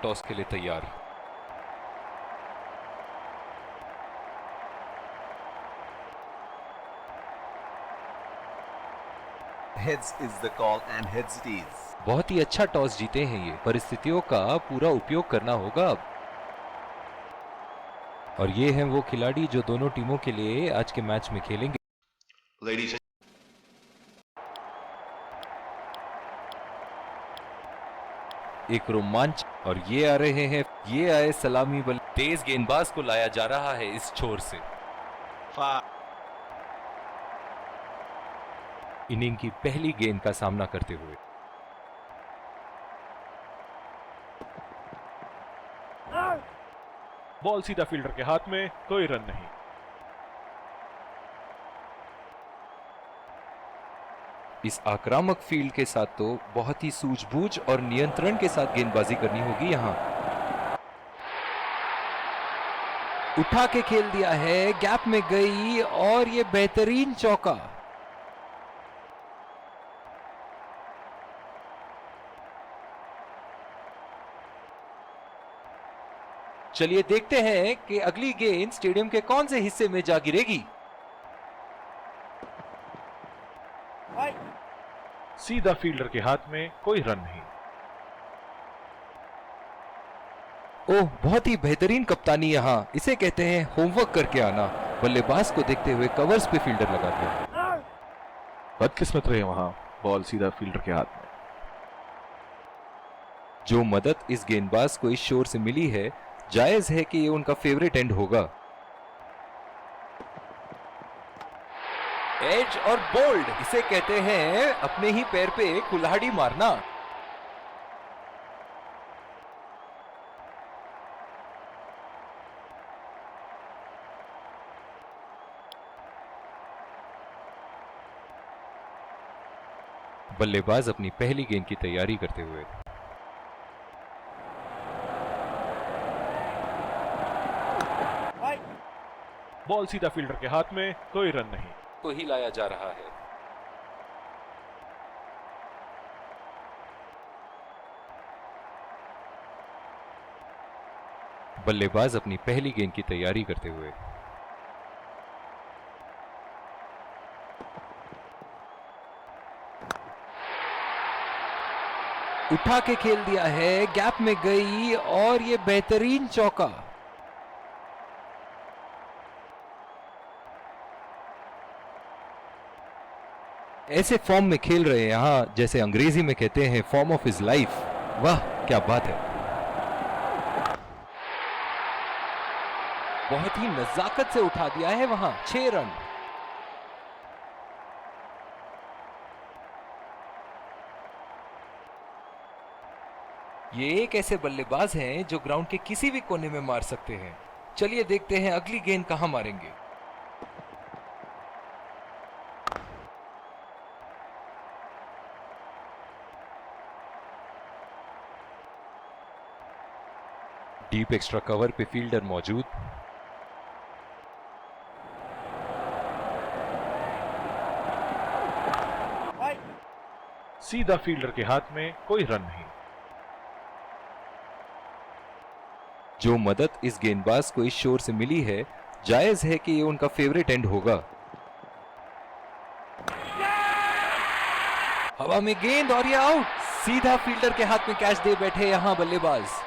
Toss के लिए तैयार। Heads is the call and heads it is. बहुत ही अच्छा टॉस जीते हैं ये, परिस्थितियों का पूरा उपयोग करना होगा अब। और ये हैं वो खिलाड़ी जो दोनों टीमों के लिए आज के मैच में खेलेंगे। Ladies and एक रोमांच, और ये आ रहे हैं, ये आए सलामी बल। तेज गेंदबाज को लाया जा रहा है इस छोर से। इनिंग की पहली गेंद का सामना करते हुए बॉल सीधा फील्डर के हाथ में, कोई रन नहीं। इस आक्रामक फील्ड के साथ तो बहुत ही सूझबूझ और नियंत्रण के साथ गेंदबाजी करनी होगी यहां। उठा के खेल दिया है, गैप में गई और ये बेहतरीन चौका। चलिए देखते हैं कि अगली गेंद स्टेडियम के कौन से हिस्से में जा गिरेगी। सीधा फील्डर के हाथ में, कोई रन नहीं। ओह, बहुत ही बेहतरीन कप्तानी यहां, इसे कहते हैं होमवर्क करके आना। बल्लेबाज को देखते हुए कवर्स पे फील्डर लगा दिया। बदकिस्मत रहे वहां, बॉल सीधा फील्डर के हाथ में। जो मदद इस गेंदबाज को इस शोर से मिली है, जायज है कि ये उनका फेवरेट एंड होगा। एज और बोल्ड, इसे कहते हैं अपने ही पैर पे कुल्हाड़ी मारना। बल्लेबाज अपनी पहली गेंद की तैयारी करते हुए बॉल सीधा फील्डर के हाथ में, कोई रन नहीं। को ही लाया जा रहा है। बल्लेबाज अपनी पहली गेंद की तैयारी करते हुए उठा के खेल दिया है, गैप में गई और ये बेहतरीन चौका। ऐसे फॉर्म में खेल रहे हैं यहां, जैसे अंग्रेजी में कहते हैं फॉर्म ऑफ हिज लाइफ। वाह क्या बात है, बहुत ही नजाकत से उठा दिया है वहां। 6 रन। ये एक ऐसे बल्लेबाज हैं जो ग्राउंड के किसी भी कोने में मार सकते हैं। चलिए देखते हैं अगली गेंद कहां मारेंगे। डीप एक्स्ट्रा कवर पे फील्डर मौजूद। सीधा फील्डर के हाथ में, कोई रन नहीं। जो मदद इस गेंदबाज को इस शोर से मिली है, जायज है कि ये उनका फेवरेट एंड होगा। हवा में गेंद और ये आउट। सीधा फील्डर के हाथ में कैच दे बैठे यहां बल्लेबाज।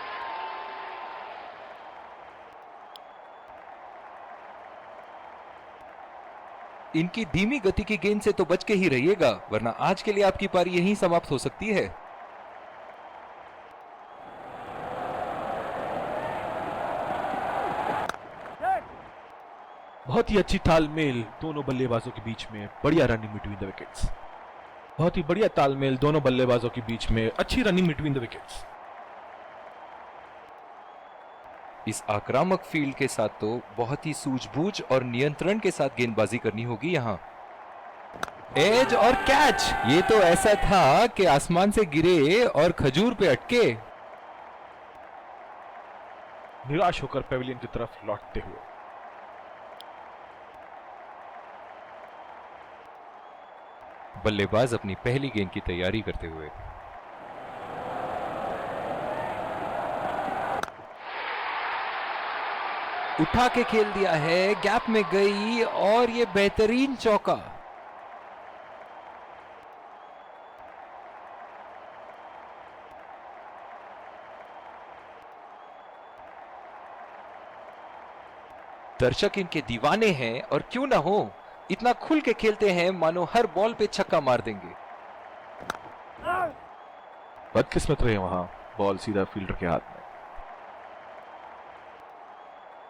इनकी धीमी गति की गेंद से तो बच के ही रहिएगा, वरना आज के लिए आपकी पारी यहीं समाप्त हो सकती है। बहुत ही अच्छी तालमेल दोनों बल्लेबाजों के बीच में, बढ़िया रनिंग बिटवीन द विकेट्स। बहुत ही बढ़िया तालमेल दोनों बल्लेबाजों के बीच में, अच्छी रनिंग बिटवीन द विकेट्स। इस आक्रामक फील्ड के साथ तो बहुत ही सूझबूझ और नियंत्रण के साथ गेंदबाजी करनी होगी यहां। एज और कैच, ये तो ऐसा था कि आसमान से गिरे और खजूर पे अटके। निराश होकर पेविलियन की तरफ लौटते हुए बल्लेबाज अपनी पहली गेंद की तैयारी करते हुए उठा के खेल दिया है, गैप में गई और ये बेहतरीन चौका। दर्शक इनके दीवाने हैं और क्यों ना हो, इतना खुल के खेलते हैं मानो हर बॉल पे छक्का मार देंगे। बदकिस्मत रहे वहां, बॉल सीधा फील्डर के हाथ में।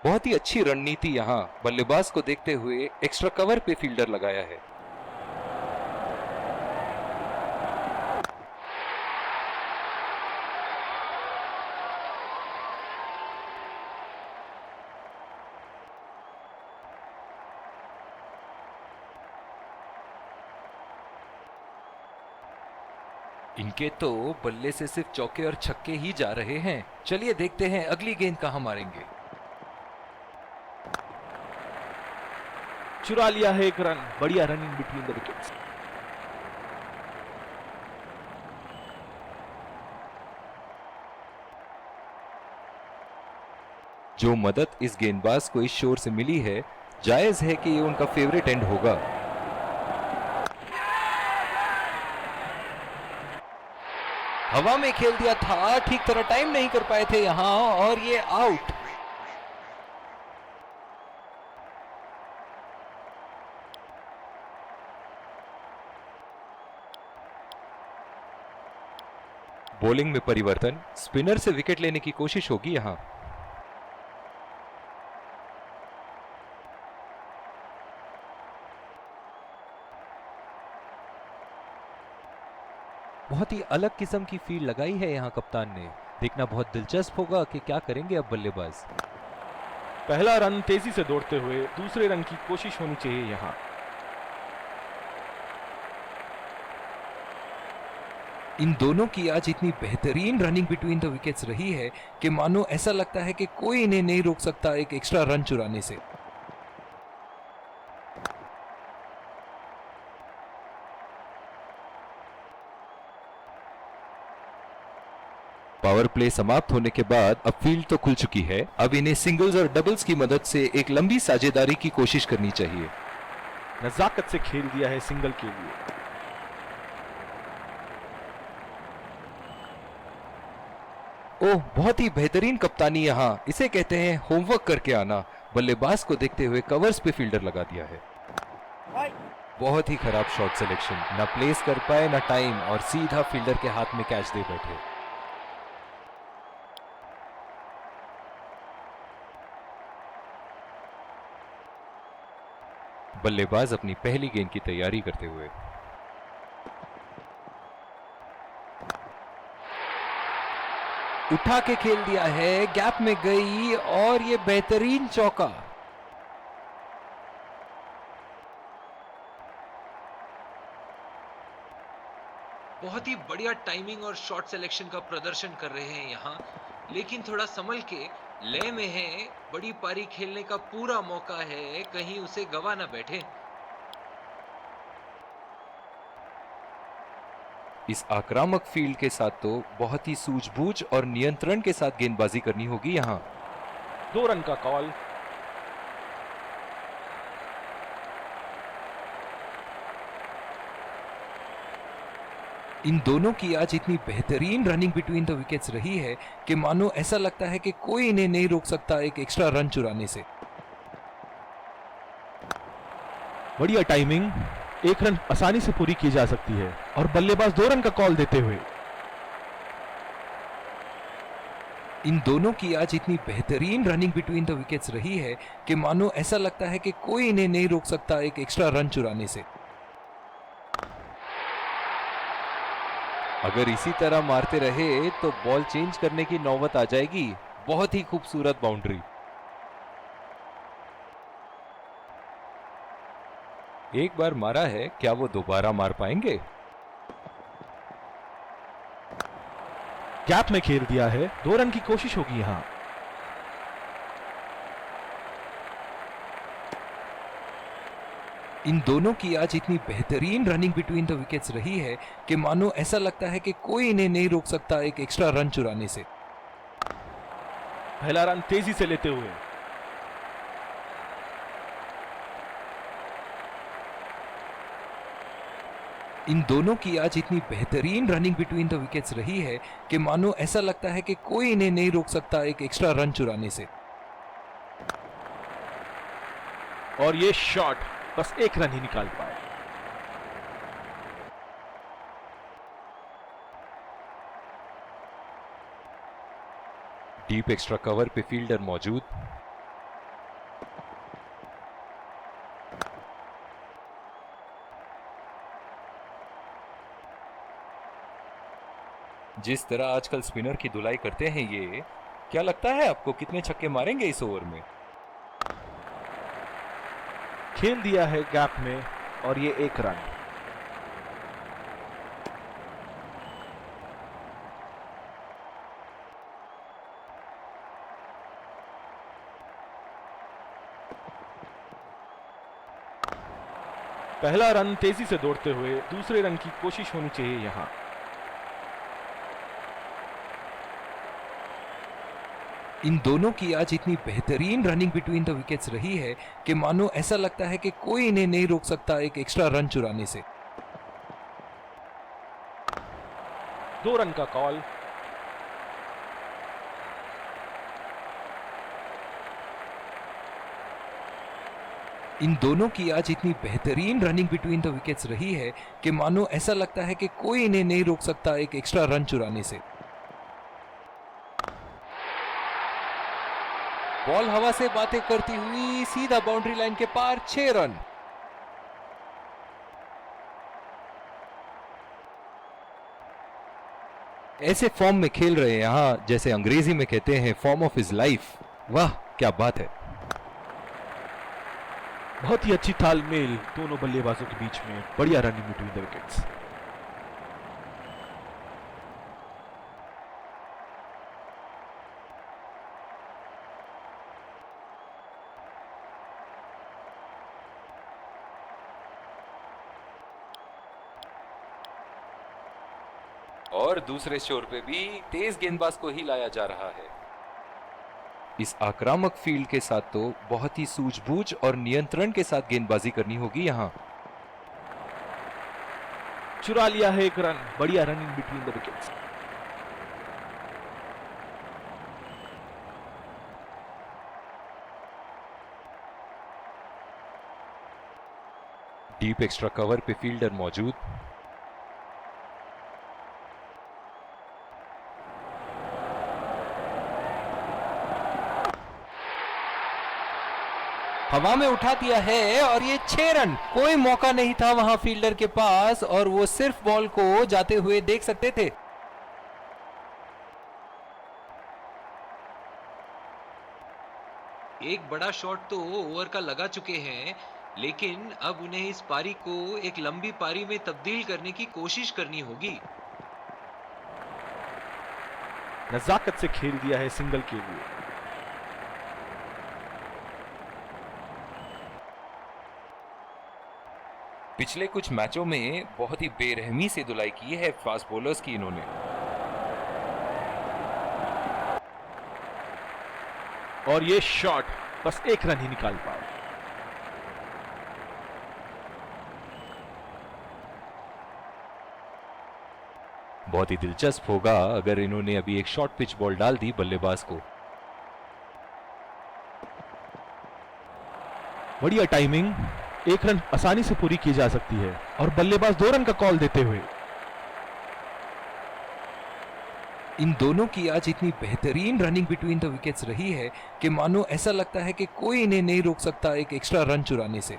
बहुत ही अच्छी रणनीति यहाँ बल्लेबाज को देखते हुए एक्स्ट्रा कवर पे फील्डर लगाया है। इनके तो बल्ले से सिर्फ चौके और छक्के ही जा रहे हैं। चलिए देखते हैं अगली गेंद कहां मारेंगे। चुरा लिया है एक रन, बढ़िया run in between the wickets. जो मदद इस गेंदबाज को इस शोर से मिली है, जायज है कि ये उनका फेवरेट एंड होगा। हवा में खेल दिया था, ठीक तरह टाइम नहीं कर पाए थे यहां और ये आउट। बॉलिंग में परिवर्तन, स्पिनर से विकेट लेने की कोशिश होगी यहां। बहुत ही अलग किस्म की फील्ड लगाई है यहां कप्तान ने। देखना बहुत दिलचस्प होगा कि क्या करेंगे अब बल्लेबाज। पहला रन तेजी से दौड़ते हुए दूसरे रन की कोशिश होनी चाहिए यहां। इन दोनों की आज इतनी बेहतरीन रनिंग बिटवीन द विकेट्स रही है कि मानो ऐसा लगता है कि कोई इन्हें नहीं रोक सकता एक एक्स्ट्रा रन चुराने से। पावर प्ले समाप्त होने के बाद अब फील्ड तो खुल चुकी है। अब इन्हें सिंगल्स और डबल्स की मदद से एक लंबी साझेदारी की कोशिश करनी चाहिए। नजाकत से खेल दिया है सिंगल के लिए। ओह, बहुत ही बेहतरीन कप्तानी यहाँ, इसे कहते हैं होमवर्क करके आना। बल्लेबाज को देखते हुए कवर्स पे फील्डर लगा दिया है। बहुत ही खराब शॉट सिलेक्शन, ना प्लेस कर पाए ना टाइम, और सीधा फील्डर के हाथ में कैच दे बैठे। बल्लेबाज अपनी पहली गेंद की तैयारी करते हुए। उठा के खेल दिया है, गैप में गई और ये बेहतरीन चौका। बहुत ही बढ़िया टाइमिंग और शॉट सिलेक्शन का प्रदर्शन कर रहे हैं यहाँ, लेकिन थोड़ा संभल के लय में है। बड़ी पारी खेलने का पूरा मौका है, कहीं उसे गवा ना बैठे। इस आक्रामक फील्ड के साथ तो बहुत ही सूझबूझ और नियंत्रण के साथ गेंदबाजी करनी होगी यहाँ। 2 रन का कॉल। इन दोनों की आज इतनी बेहतरीन रनिंग बिटवीन द विकेट्स रही है कि मानो ऐसा लगता है कि कोई इन्हें नहीं रोक सकता एक एक्स्ट्रा रन चुराने से। बढ़िया टाइमिंग, 1 रन आसानी से पूरी की जा सकती है और बल्लेबाज 2 रन का कॉल देते हुए। इन दोनों की आज इतनी बेहतरीन रनिंग बिटवीन द विकेट्स रही है कि मानो ऐसा लगता है कि कोई इन्हें नहीं रोक सकता एक एक्स्ट्रा रन चुराने से। अगर इसी तरह मारते रहे तो बॉल चेंज करने की नौबत आ जाएगी। बहुत ही खूबसूरत बाउंड्री। एक बार मारा है, क्या वो दोबारा मार पाएंगे? गैप में खेल दिया है, 2 रन की कोशिश होगी यहां। इन दोनों की आज इतनी बेहतरीन रनिंग बिटवीन द विकेट्स रही है कि मानो ऐसा लगता है कि कोई इन्हें नहीं रोक सकता एक एक्स्ट्रा रन चुराने से। पहला रन तेजी से लेते हुए। इन दोनों की आज इतनी बेहतरीन रनिंग बिटवीन द विकेट्स रही है कि मानो ऐसा लगता है कि कोई इन्हें नहीं रोक सकता एक एक्स्ट्रा रन चुराने से। और ये शॉट बस एक रन ही निकाल पाए। डीप एक्स्ट्रा कवर पे फील्डर मौजूद। जिस तरह आजकल स्पिनर की धुलाई करते हैं ये, क्या लगता है आपको कितने छक्के मारेंगे इस ओवर में? खेल दिया है गैप में और ये एक रन। पहला रन तेजी से दौड़ते हुए दूसरे रन की कोशिश होनी चाहिए यहां। इन दोनों की आज इतनी बेहतरीन रनिंग बिटवीन द विकेट्स रही है कि मानो ऐसा लगता है कि कोई इन्हें नहीं रोक सकता एक एक्स्ट्रा रन चुराने से। 2 रन का कॉल। इन दोनों की आज इतनी बेहतरीन रनिंग बिटवीन द विकेट्स रही है कि मानो ऐसा लगता है कि कोई इन्हें नहीं रोक सकता एक एक्स्ट्रा रन चुराने से। बॉल हवा से बातें करती हुई सीधा बाउंड्री लाइन के पार, 6 रन। ऐसे फॉर्म में खेल रहे हैं यहां, जैसे अंग्रेजी में कहते हैं फॉर्म ऑफ हिज लाइफ। वाह क्या बात है। बहुत ही अच्छी तालमेल दोनों बल्लेबाजों के बीच में, बढ़िया रनिंग बिटवीन द विकेट्स। और दूसरे छोर पे भी तेज गेंदबाज को ही लाया जा रहा है। इस आक्रामक फील्ड के साथ तो बहुत ही सूझबूझ और नियंत्रण के साथ गेंदबाजी करनी होगी यहां। चुरा लिया है एक रन, बढ़िया running between the wickets. Deep extra cover पे फील्डर मौजूद। हवा में उठा दिया है और ये 6 रन। कोई मौका नहीं था वहां फील्डर के पास और वो सिर्फ बॉल को जाते हुए देख सकते थे। एक बड़ा शॉट तो ओवर का लगा चुके हैं, लेकिन अब उन्हें इस पारी को एक लंबी पारी में तब्दील करने की कोशिश करनी होगी। नजाकत से खेल दिया है सिंगल के लिए। पिछले कुछ मैचों में बहुत ही बेरहमी से धुलाई की है फास्ट बॉलर्स की इन्होंने। और ये शॉट बस एक रन ही निकाल पाए। बहुत ही दिलचस्प होगा अगर इन्होंने अभी एक शॉर्ट पिच बॉल डाल दी बल्लेबाज को। बढ़िया टाइमिंग, एक रन आसानी से पूरी की जा सकती है और बल्लेबाज 2 रन का कॉल देते हुए। इन दोनों की आज इतनी बेहतरीन रनिंग बिटवीन द विकेट्स रही है कि मानो ऐसा लगता है कि कोई इन्हें नहीं रोक सकता एक एक्स्ट्रा रन चुराने से।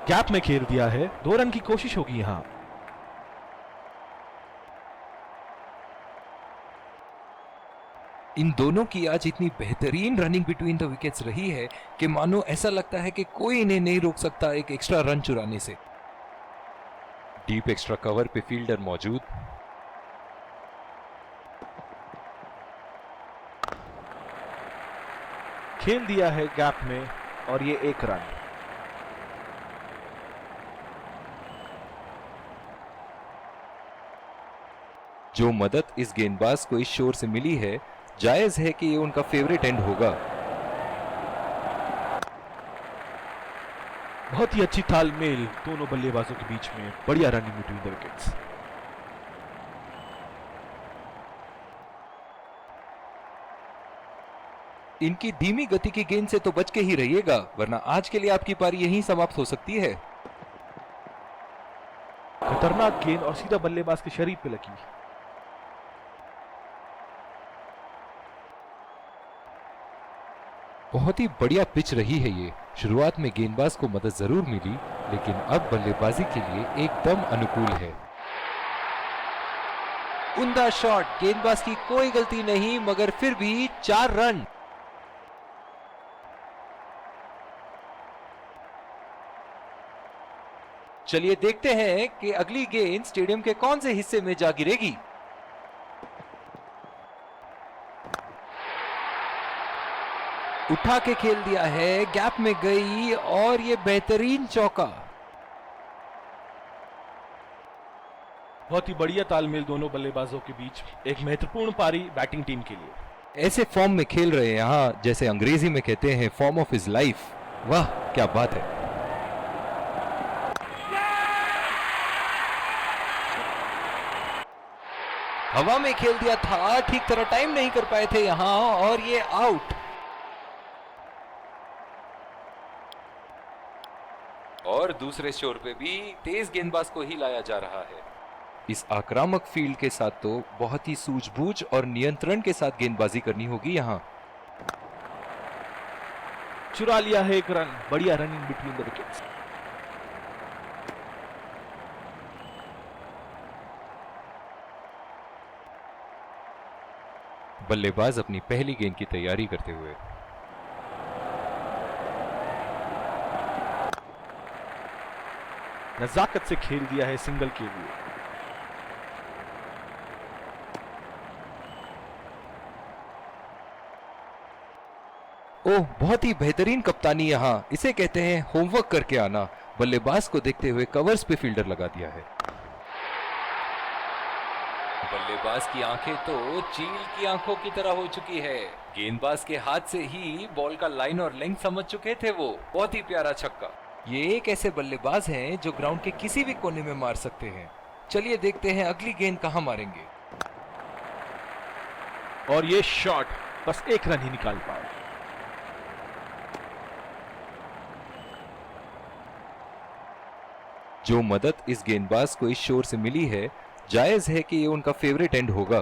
गैप में खेल दिया है, 2 रन की कोशिश होगी यहां। इन दोनों की आज इतनी बेहतरीन रनिंग बिटवीन द विकेट्स रही है कि मानो ऐसा लगता है कि कोई इन्हें नहीं रोक सकता एक एक्स्ट्रा रन चुराने से। डीप एक्स्ट्रा कवर पे फील्डर मौजूद। खेल दिया है गैप में और ये एक रन। जो मदद इस गेंदबाज को इस शोर से मिली है, जायज है कि ये उनका फेवरेट एंड होगा। बहुत ही अच्छी तालमेल दोनों बल्लेबाजों के बीच में, बढ़िया रनिंग बिटवीन द विकेट्स। इनकी धीमी गति की गेंद से तो बच के ही रहिएगा, वरना आज के लिए आपकी पारी यहीं समाप्त हो सकती है। खतरनाक गेंद और सीधा बल्लेबाज के शरीर पे लगी। बहुत ही बढ़िया पिच रही है ये। शुरुआत में गेंदबाज को मदद जरूर मिली, लेकिन अब बल्लेबाजी के लिए एकदम अनुकूल है। उम्दा शॉट, गेंदबाज की कोई गलती नहीं, मगर फिर भी 4 रन। चलिए देखते हैं कि अगली गेंद स्टेडियम के कौन से हिस्से में जा गिरेगी। उठा के खेल दिया है, गैप में गई और ये बेहतरीन चौका। बहुत ही बढ़िया तालमेल दोनों बल्लेबाजों के बीच, एक महत्वपूर्ण पारी बैटिंग टीम के लिए। ऐसे फॉर्म में खेल रहे हैं यहाँ, जैसे अंग्रेजी में कहते हैं फॉर्म ऑफ हिज लाइफ। वाह क्या बात है। हवा में खेल दिया था, ठीक तरह टाइम नहीं कर पाए थे यहां, और ये आउट। और दूसरे छोर पे भी तेज गेंदबाज को ही लाया जा रहा है। इस आक्रामक फील्ड के साथ तो बहुत ही सूझबूझ और नियंत्रण के साथ गेंदबाजी करनी होगी यहां। चुरा लिया है एक रन, बढ़िया रनिंग बिटवीन द विकेट्स। बल्लेबाज अपनी पहली गेंद की तैयारी करते हुए। नजाकत से खेल दिया है सिंगल के लिए। ओह, बहुत ही बेहतरीन कप्तानी यहां, इसे कहते हैं होमवर्क करके आना। बल्लेबाज को देखते हुए कवर्स पे फील्डर लगा दिया है। बल्लेबाज की आंखें तो चील की आंखों की तरह हो चुकी है। गेंदबाज के हाथ से ही बॉल का लाइन और लेंथ समझ चुके थे वो। बहुत ही प्यारा छक्का। ये एक ऐसे बल्लेबाज हैं जो ग्राउंड के किसी भी कोने में मार सकते हैं। चलिए देखते हैं अगली गेंद कहां मारेंगे। और ये शॉट बस एक रन ही निकाल पाए। जो मदद इस गेंदबाज को इस शोर से मिली है, जायज है कि ये उनका फेवरेट एंड होगा।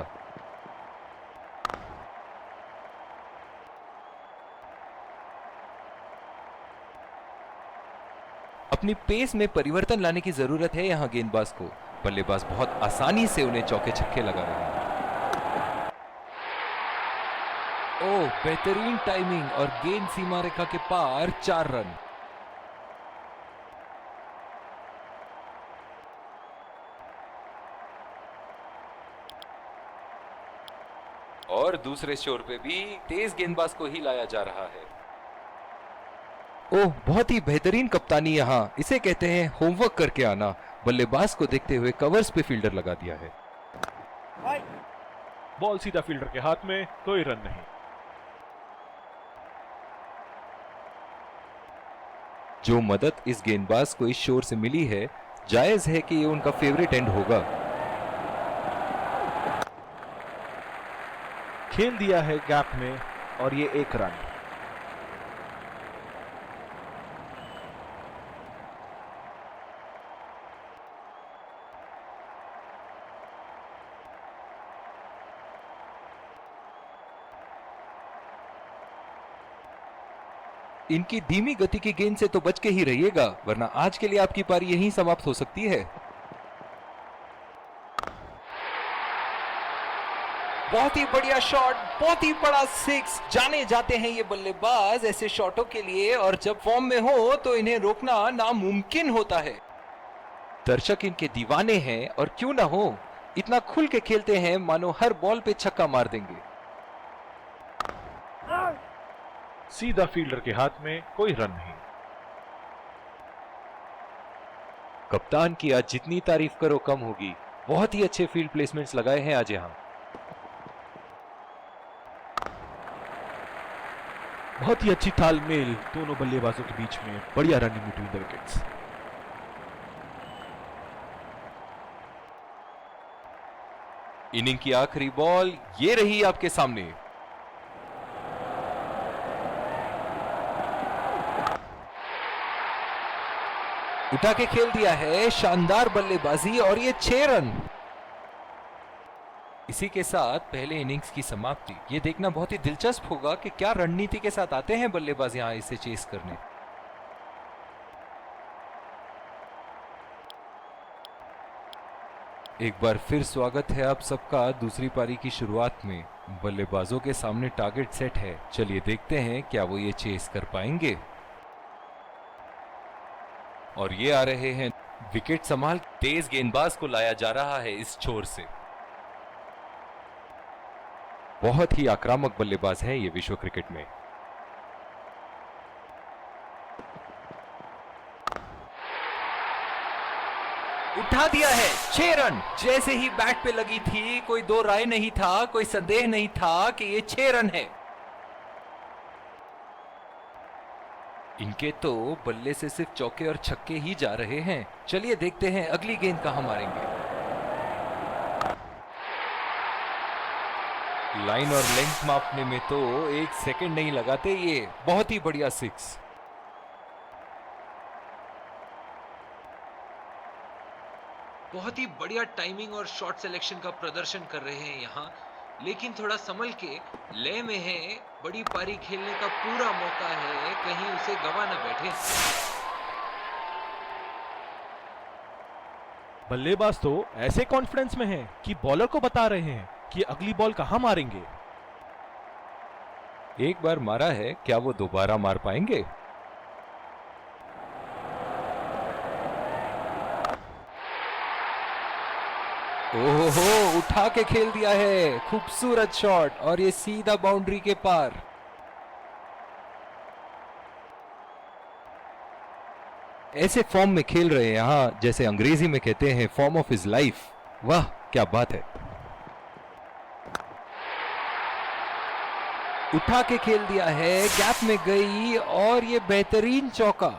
अपनी पेस में परिवर्तन लाने की जरूरत है यहां गेंदबाज को। बल्लेबाज बहुत आसानी से उन्हें चौके छक्के लगा रहे हैं। ओह, बेहतरीन टाइमिंग और गेंद सीमा रेखा के पार, 4 रन। और दूसरे छोर पे भी तेज गेंदबाज को ही लाया जा रहा है। ओह, बहुत ही बेहतरीन कप्तानी यहां, इसे कहते हैं होमवर्क करके आना। बल्लेबाज को देखते हुए कवर्स पे फील्डर लगा दिया है। बॉल सीधा फील्डर के हाथ में, कोई रन नहीं। जो मदद इस गेंदबाज को इस शोर से मिली है, जायज है कि ये उनका फेवरेट एंड होगा। खेल दिया है गैप में और ये एक रन। इनकी धीमी गति की गेंद से तो बच के ही रहिएगा, वरना आज के लिए आपकी पारी यहीं समाप्त हो सकती है। बहुत ही बढ़िया शॉट, बहुत ही बड़ा 6। जाने जाते हैं ये बल्लेबाज ऐसे शॉटों के लिए, और जब फॉर्म में हो तो इन्हें रोकना नामुमकिन होता है। दर्शक इनके दीवाने हैं, और क्यों ना हो, इतना खुल के खेलते हैं मानो हर बॉल पे छक्का मार देंगे। सीधा फील्डर के हाथ में, कोई रन नहीं। कप्तान की आज जितनी तारीफ करो कम होगी। बहुत ही अच्छे फील्ड प्लेसमेंट्स लगाए हैं आज यहां। बहुत ही अच्छी तालमेल दोनों बल्लेबाजों के बीच में, बढ़िया running between the wickets. Inning की आखिरी बॉल ये रही आपके सामने। उठा के खेल दिया है, शानदार बल्लेबाजी और ये 6 रन। इसी के साथ पहले इनिंग्स की समाप्ति। ये देखना बहुत ही दिलचस्प होगा कि क्या रणनीति के साथ आते हैं बल्लेबाज यहां इसे चेस करने। एक बार फिर स्वागत है आप सबका दूसरी पारी की शुरुआत में। बल्लेबाजों के सामने टारगेट सेट है, चलिए देखते हैं क्या वो ये चेस कर पाएंगे। और ये आ रहे हैं विकेट संभाल, तेज गेंदबाज को लाया जा रहा है इस छोर से। बहुत ही आक्रामक बल्लेबाज है ये विश्व क्रिकेट में। उठा दिया है, 6 रन। जैसे ही बैट पे लगी थी कोई दो राय नहीं था, कोई संदेह नहीं था कि ये 6 रन है। इनके तो बल्ले से सिर्फ चौके और छक्के ही जा रहे हैं। चलिए देखते हैं अगली गेंद कहां मारेंगे। लाइन और लेंथ मापने में तो 1 सेकंड नहीं लगाते ये। बहुत ही बढ़िया 6। बहुत ही बढ़िया टाइमिंग और शॉट सिलेक्शन का प्रदर्शन कर रहे हैं यहाँ, लेकिन थोड़ा संभल के, लय में है। बड़ी पारी खेलने का पूरा मौका है, कहीं उसे गवा न बैठे। बल्लेबाज तो ऐसे कॉन्फिडेंस में हैं कि बॉलर को बता रहे हैं कि अगली बॉल कहां मारेंगे। एक बार मारा है, क्या वो दोबारा मार पाएंगे? ओहो, उठा के खेल दिया है, खूबसूरत शॉट और ये सीधा बाउंड्री के पार। ऐसे फॉर्म में खेल रहे हैं यहां, जैसे अंग्रेजी में कहते हैं फॉर्म ऑफ हिज लाइफ। वाह क्या बात है। उठा के खेल दिया है, गैप में गई और ये बेहतरीन चौका।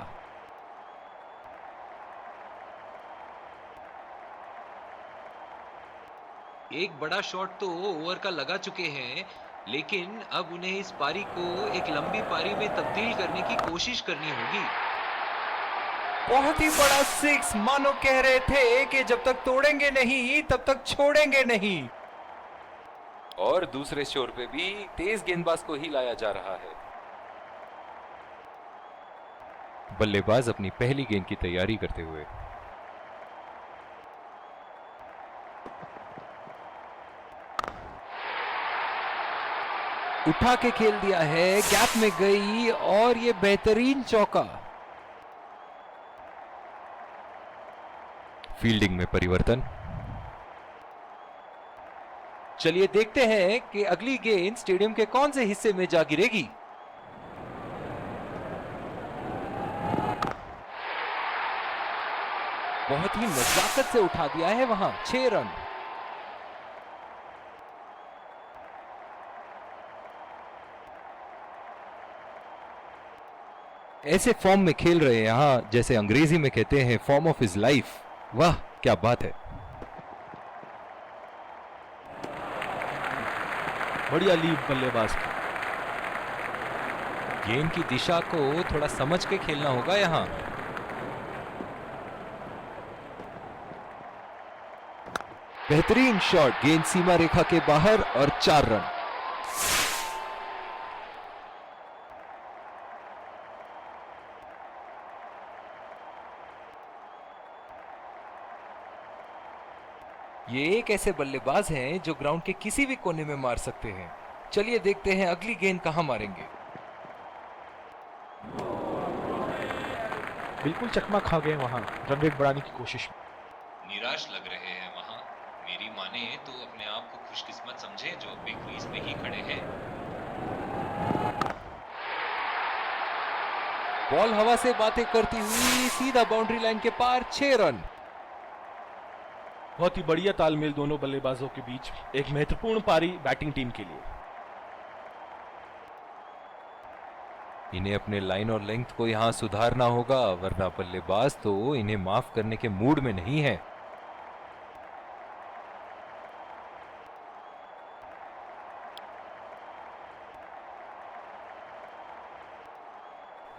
एक बड़ा शॉट तो ओवर का लगा चुके हैं, लेकिन अब उन्हें इस पारी को एक लंबी पारी में तब्दील करने की कोशिश करनी होगी। बहुत ही बड़ा 6, मानो कह रहे थे कि जब तक तोड़ेंगे नहीं तब तक छोड़ेंगे नहीं। और दूसरे छोर पे भी तेज गेंदबाज को ही लाया जा रहा है। बल्लेबाज अपनी पहली गेंद की तैयारी करते हुए। उठा के खेल दिया है, गैप में गई और ये बेहतरीन चौका। फील्डिंग में परिवर्तन। चलिए देखते हैं कि अगली गेंद स्टेडियम के कौन से हिस्से में जा गिरेगी। बहुत ही नजाकत से उठा दिया है वहां, 6 रन। ऐसे फॉर्म में खेल रहे हैं यहां, जैसे अंग्रेजी में कहते हैं फॉर्म ऑफ हिज लाइफ। वाह क्या बात है। बढ़िया लीड बल्लेबाज की। गेंद की दिशा को थोड़ा समझ के खेलना होगा यहां। बेहतरीन शॉट, गेंद सीमा रेखा के बाहर और 4 रन। ये एक ऐसे बल्लेबाज हैं जो ग्राउंड के किसी भी कोने में मार सकते हैं। चलिए देखते हैं अगली गेंद कहां मारेंगे। बिल्कुल चकमा खा गए वहां, रन रेट बढ़ाने की कोशिश में। निराश लग रहे हैं वहां। मेरी माने तो अपने आप को खुशकिस्मत समझे जो अभी क्रीज में ही खड़े हैं। बॉल हवा से बातें करती हुई सीधा बाउंड्री लाइन के पार, 6 रन। बहुत ही बढ़िया तालमेल दोनों बल्लेबाजों के बीच, एक महत्वपूर्ण पारी बैटिंग टीम के लिए। इन्हें अपने लाइन और लेंथ को यहाँ सुधारना होगा, वरना बल्लेबाज तो इन्हें माफ करने के मूड में नहीं है।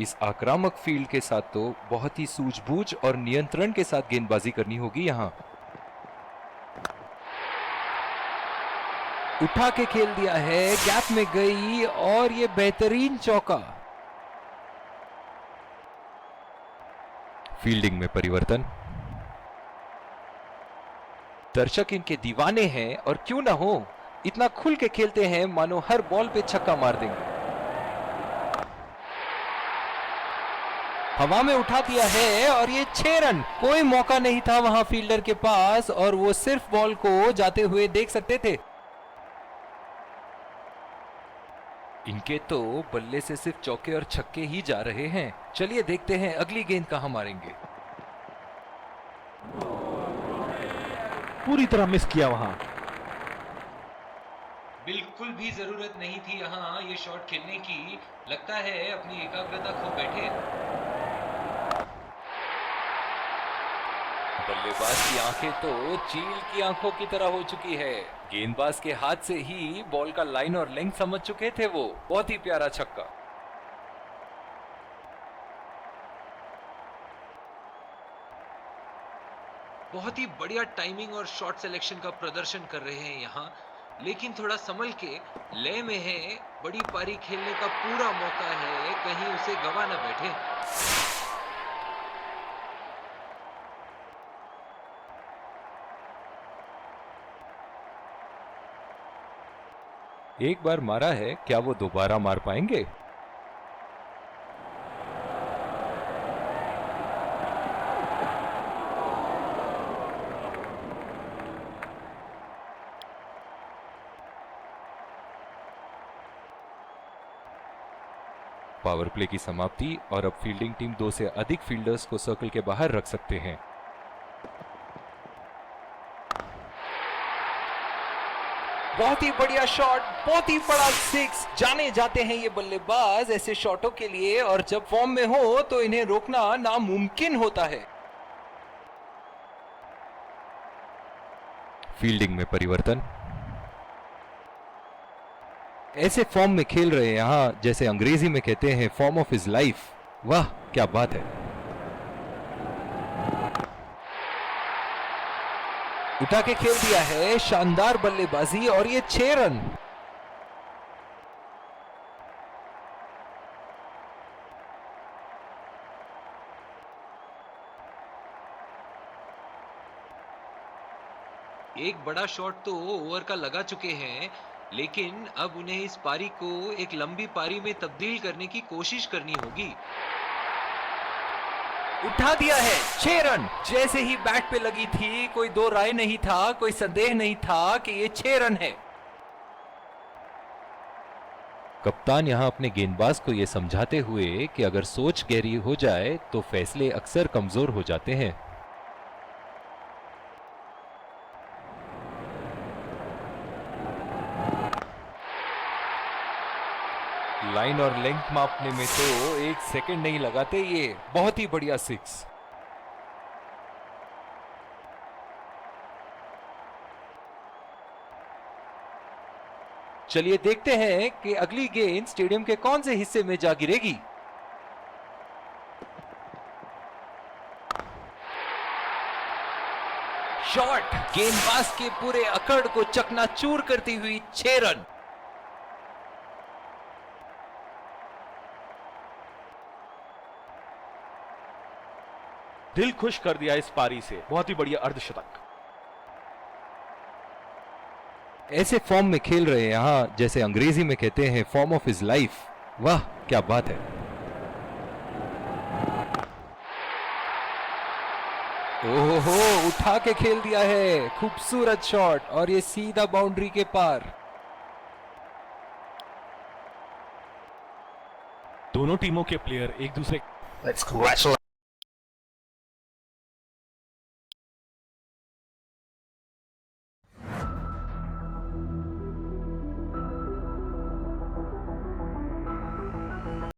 इस आक्रामक फील्ड के साथ तो बहुत ही सूझबूझ और नियंत्रण के साथ गेंदबाजी करनी होगी यहाँ। उठा के खेल दिया है, गैप में गई और ये बेहतरीन चौका। फील्डिंग में परिवर्तन। दर्शक इनके दीवाने हैं और क्यों ना हो, इतना खुल के खेलते हैं मानो हर बॉल पे छक्का मार देंगे। हवा में उठा दिया है और ये 6 रन। कोई मौका नहीं था वहां फील्डर के पास और वो सिर्फ बॉल को जाते हुए देख सकते थे। इनके तो बल्ले से सिर्फ चौके और छक्के ही जा रहे हैं। चलिए देखते हैं अगली गेंद कहां मारेंगे। पूरी तरह मिस किया वहां। बिल्कुल भी जरूरत नहीं थी यहाँ ये शॉट खेलने की। लगता है अपनी एकाग्रता खो बैठे। बल्लेबाज की आंखें तो चील की आंखों की तरह हो चुकी है। गेंदबाज के हाथ से ही बॉल का लाइन और लेंथ समझ चुके थे वो। बहुत ही प्यारा छक्का। बहुत ही बढ़िया टाइमिंग और शॉट सिलेक्शन का प्रदर्शन कर रहे हैं यहाँ, लेकिन थोड़ा संभल के लय में है। बड़ी पारी खेलने का पूरा मौका है, कहीं उसे गवा ना बैठे। एक बार मारा है, क्या वो दोबारा मार पाएंगे? पावर प्ले की समाप्ति और अब फील्डिंग टीम 2 से अधिक फील्डर्स को सर्कल के बाहर रख सकते हैं। बहुत ही बढ़िया शॉट, बहुत ही बड़ा 6। जाने जाते हैं ये बल्लेबाज ऐसे शॉटों के लिए और जब फॉर्म में हो तो इन्हें रोकना नामुमकिन होता है। फील्डिंग में परिवर्तन। ऐसे फॉर्म में खेल रहे हैं यहां जैसे अंग्रेजी में कहते हैं फॉर्म ऑफ हिज लाइफ। वाह क्या बात है। उठा के खेल दिया है, शानदार बल्लेबाजी और ये 6 रन। एक बड़ा शॉट तो ओवर का लगा चुके हैं, लेकिन अब उन्हें इस पारी को एक लंबी पारी में तब्दील करने की कोशिश करनी होगी। उठा दिया है, 6 रन। जैसे ही बैट पे लगी थी कोई दो राय नहीं था, कोई संदेह नहीं था कि ये 6 रन है। कप्तान यहां अपने गेंदबाज को यह समझाते हुए कि अगर सोच गहरी हो जाए तो फैसले अक्सर कमजोर हो जाते हैं। लाइन और लेंथ मापने में तो 1 सेकंड नहीं लगाते ये। बहुत ही बढ़िया 6। चलिए देखते हैं कि अगली गेंद स्टेडियम के कौन से हिस्से में जा गिरेगी। शॉट गेंदबाज के पूरे अकड़ को चकनाचूर करती हुई 6 रन। दिल खुश कर दिया इस पारी से। बहुत ही बढ़िया अर्धशतक। ऐसे फॉर्म में खेल रहे हैं यहां जैसे अंग्रेजी में कहते हैं फॉर्म ऑफ हिज लाइफ। वाह क्या बात है। ओहो उठा के खेल दिया है, खूबसूरत शॉट और ये सीधा बाउंड्री के पार। दोनों टीमों के प्लेयर एक दूसरे Let's congratulate